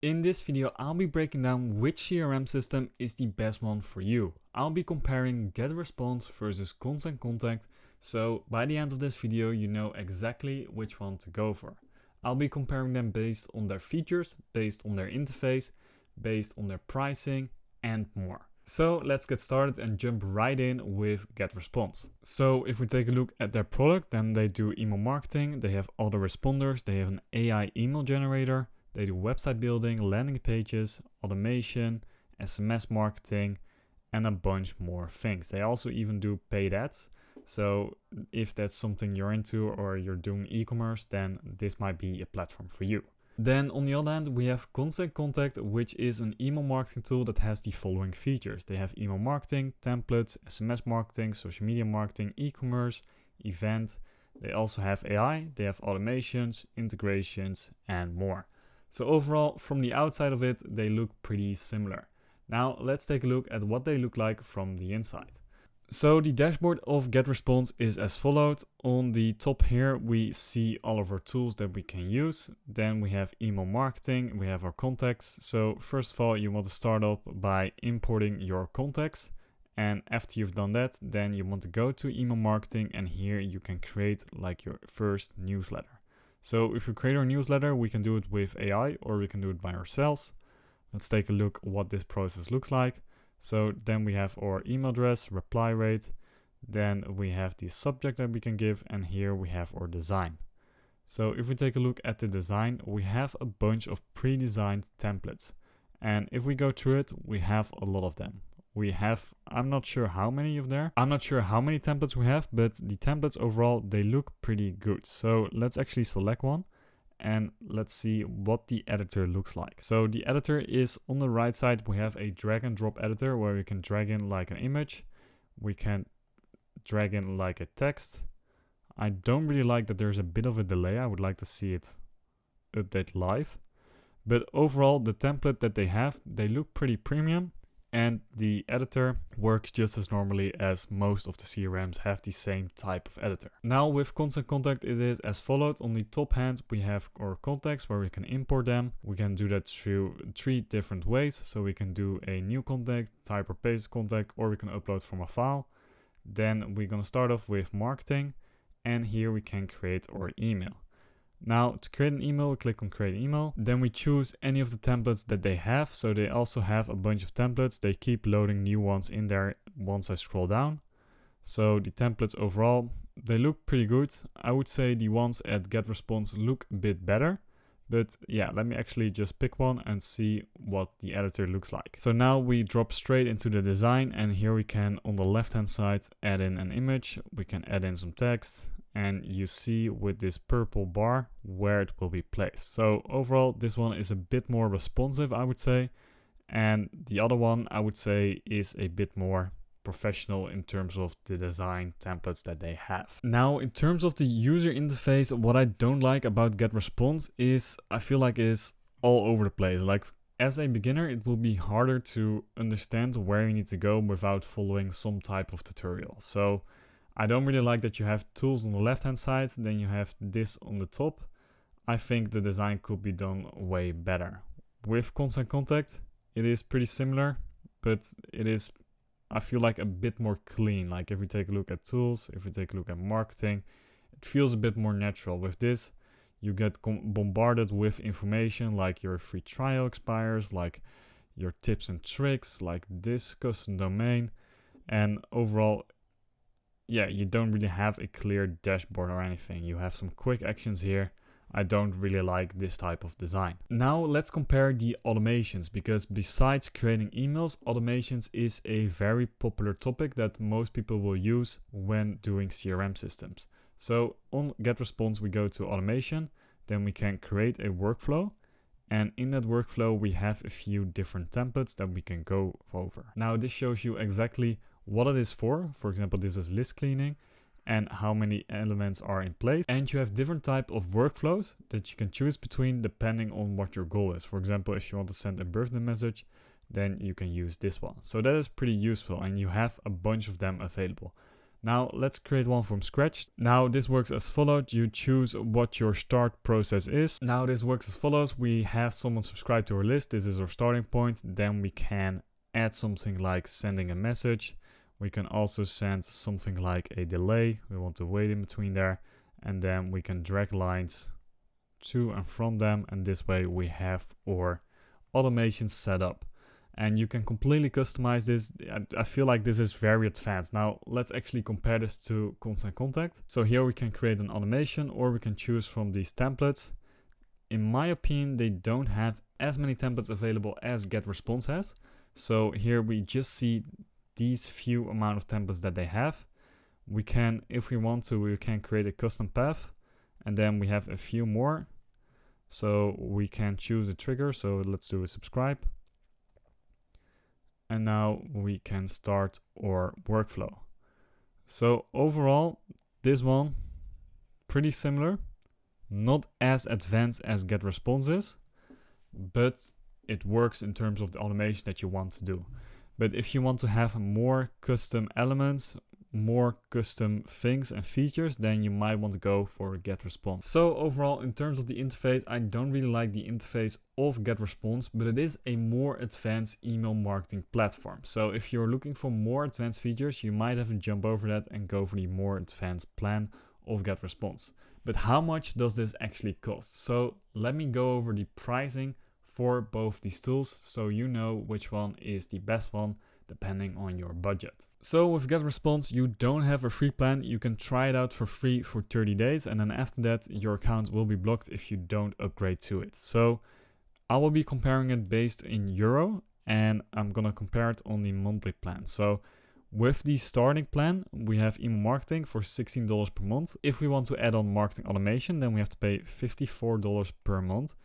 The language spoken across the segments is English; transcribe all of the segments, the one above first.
In this video, I'll be breaking down which CRM system is the best one for you. I'll be comparing GetResponse versus Constant Contact, so by the end of this video, you know exactly which one to go for. I'll be comparing them based on their features, based on their interface, based on their pricing, and more. So let's get started and jump right in with GetResponse. So if we take a look at their product, then they do email marketing, they have autoresponders, they have an AI email generator, they do website building, landing pages, automation, SMS marketing, and a bunch more things. They also even do paid ads. So if that's something you're into or you're doing e-commerce, then this might be a platform for you. Then on the other hand, we have Constant Contact, which is an email marketing tool that has the following features. They have email marketing, templates, SMS marketing, social media marketing, e-commerce, event. They also have AI, they have automations, integrations, and more. So overall, from the outside of it, they look pretty similar. Now let's take a look at what they look like from the inside. So the dashboard of GetResponse is as followed. On the top here, we see all of our tools that we can use. Then we have email marketing, we have our contacts. So first of all, you want to start up by importing your contacts. And after you've done that, then you want to go to email marketing, and here you can create like your first newsletter. So if we create our newsletter, we can do it with AI or we can do it by ourselves. Let's take a look what this process looks like. So then we have our email address, reply rate, then we have the subject that we can give, and here we have our design. So if we take a look at the design, we have a bunch of pre-designed templates. And if we go through it, we have a lot of them. We have, I'm not sure how many templates we have, but the templates overall, they look pretty good. So let's actually select one and let's see what the editor looks like. So the editor is on the right side. We have a drag and drop editor where we can drag in like an image. We can drag in like a text. I don't really like that there's a bit of a delay. I would like to see it update live. But overall, the template that they have, they look pretty premium. And the editor works just as normally as most of the CRMs have the same type of editor. Now with Constant Contact, it is as followed. On the top hand, we have our contacts where we can import them. We can do that through 3 different ways. So we can do a new contact, type or paste contact, or we can upload from a file. Then we're going to start off with marketing, and here we can create our email. Now to create an email, we click on create email. Then we choose any of the templates that they have. So they also have a bunch of templates. They keep loading new ones in there once I scroll down. So the templates overall, they look pretty good. I would say the ones at GetResponse look a bit better. But yeah, let me actually just pick one and see what the editor looks like. So now we drop straight into the design, and here we can, on the left hand side, add in an image. We can add in some text. And you see with this purple bar where it will be placed. So overall, this one is a bit more responsive, I would say. And the other one, I would say, is a bit more professional in terms of the design templates that they have. Now, in terms of the user interface, what I don't like about GetResponse is I feel like it's all over the place. Like as a beginner, it will be harder to understand where you need to go without following some type of tutorial. So I don't really like that you have tools on the left hand side, then you have this on the top. I think the design could be done way better. With Constant Contact, it is pretty similar, but it is, I feel like, a bit more clean. Like if we take a look at tools, if we take a look at marketing, it feels a bit more natural. With this, you get bombarded with information like your free trial expires, like your tips and tricks, like this custom domain, and overall, yeah, you don't really have a clear dashboard or anything. You have some quick actions here. I don't really like this type of design. Now let's compare the automations, because besides creating emails, automations is a very popular topic that most people will use when doing CRM systems. So on GetResponse, we go to automation, then we can create a workflow. And in that workflow, we have a few different templates that we can go over. Now this shows you exactly what it is for. For example, this is list cleaning and how many elements are in place. And you have different type of workflows that you can choose between depending on what your goal is. For example, if you want to send a birthday message, then you can use this one. So that is pretty useful, and you have a bunch of them available. Now let's create one from scratch. Now this works as follows. You choose what your start process is. Now this works as follows. We have someone subscribed to our list. This is our starting point. Then we can add something like sending a message. We can also send something like a delay. We want to wait in between there. And then we can drag lines to and from them. And this way we have our automation set up. And you can completely customize this. I feel like this is very advanced. Now let's actually compare this to Constant Contact. So here we can create an automation, or we can choose from these templates. In my opinion, they don't have as many templates available as GetResponse has. So here we just see these few amount of templates that they have. We can, if we want to, we can create a custom path, and then we have a few more. So we can choose a trigger. So let's do a subscribe. And now we can start our workflow. So overall, this one, pretty similar, not as advanced as GetResponse is, but it works in terms of the automation that you want to do. But if you want to have more custom elements, more custom things and features, then you might want to go for GetResponse. So overall, in terms of the interface, I don't really like the interface of GetResponse, but it is a more advanced email marketing platform. So if you're looking for more advanced features, you might have to jump over that and go for the more advanced plan of GetResponse. But how much does this actually cost? So let me go over the pricing for both these tools, so you know which one is the best one depending on your budget. So with GetResponse, you don't have a free plan. You can try it out for free for 30 days. And then after that, your account will be blocked if you don't upgrade to it. So I will be comparing it based in euro, and I'm going to compare it on the monthly plan. So with the starting plan, we have email marketing for $16 per month. If we want to add on marketing automation, then we have to pay $54 per month.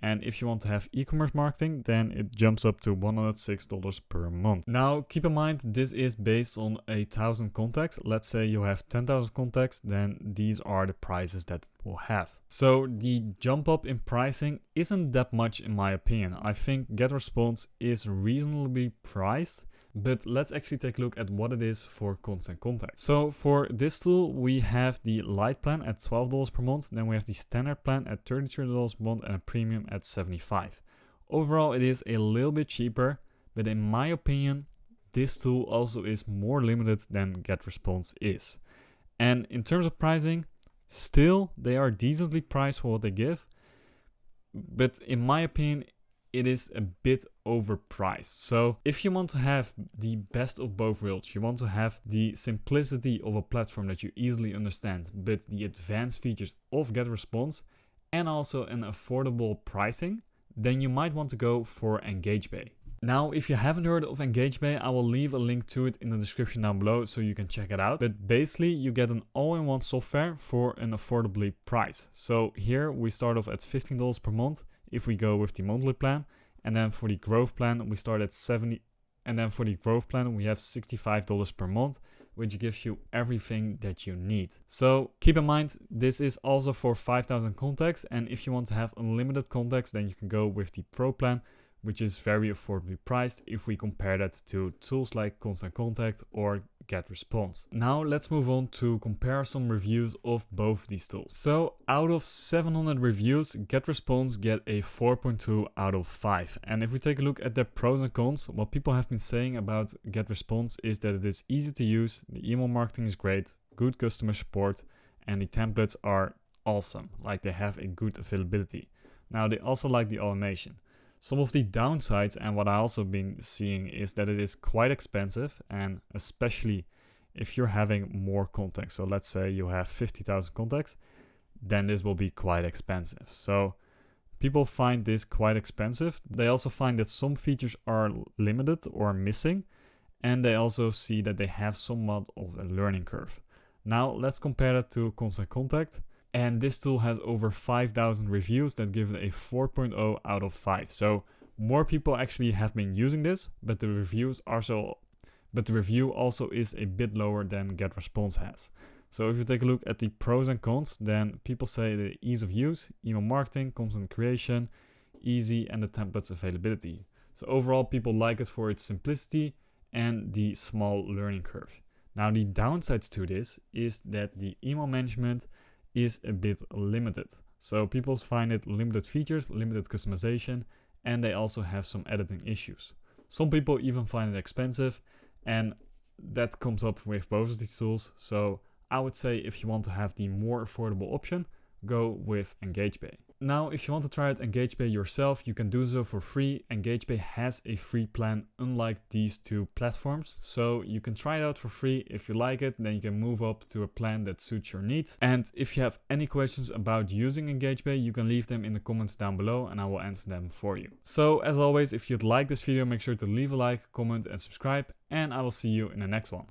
And if you want to have e-commerce marketing, then it jumps up to $106 per month. Now, keep in mind, this is based on 1,000 contacts. Let's say you have 10,000 contacts, then these are the prices that it will have. So the jump up in pricing isn't that much in my opinion. I think GetResponse is reasonably priced, but let's actually take a look at what it is for Constant Contact. So for this tool, we have the light plan at $12 per month. Then we have the standard plan at $33 per month and a premium at $75. Overall, it is a little bit cheaper, but in my opinion, this tool also is more limited than GetResponse is. And in terms of pricing, still, they are decently priced for what they give. But in my opinion, it is a bit overpriced. So if you want to have the best of both worlds, you want to have the simplicity of a platform that you easily understand, but the advanced features of GetResponse and also an affordable pricing, then you might want to go for EngageBay. Now, if you haven't heard of EngageBay, I will leave a link to it in the description down below so you can check it out. But basically, you get an all-in-one software for an affordably price. So here we start off at $15 per month if we go with the monthly plan. And then for the growth plan, we start at $70. And then for the growth plan, we have $65 per month, which gives you everything that you need. So keep in mind, this is also for 5,000 contacts. And if you want to have unlimited contacts, then you can go with the Pro plan, which is very affordably priced if we compare that to tools like Constant Contact or GetResponse. Now let's move on to compare some reviews of both these tools. So out of 700 reviews, GetResponse get a 4.2 out of 5. And if we take a look at the pros and cons, what people have been saying about GetResponse is that it is easy to use, the email marketing is great, good customer support, and the templates are awesome, like they have a good availability. Now they also like the automation. Some of the downsides, and what I also been seeing, is that it is quite expensive, and especially if you're having more contacts. So let's say you have 50,000 contacts, then this will be quite expensive. So people find this quite expensive. They also find that some features are limited or missing, and they also see that they have somewhat of a learning curve. Now let's compare that to Constant Contact. And this tool has over 5,000 reviews that give it a 4.0 out of 5. So more people actually have been using this, but the review also is a bit lower than GetResponse has. So if you take a look at the pros and cons, then people say the ease of use, email marketing, content creation, easy, and the templates availability. So overall, people like it for its simplicity and the small learning curve. Now the downsides to this is that the email management is a bit limited. So people find it limited features, limited customization, and they also have some editing issues. Some people even find it expensive, and that comes up with both of these tools. So I would say if you want to have the more affordable option, go with EngageBay. Now, if you want to try out EngageBay yourself, you can do so for free. EngageBay has a free plan, unlike these two platforms. So you can try it out for free. If you like it, then you can move up to a plan that suits your needs. And if you have any questions about using EngageBay, you can leave them in the comments down below and I will answer them for you. So as always, if you'd like this video, make sure to leave a like, comment and subscribe, and I will see you in the next one.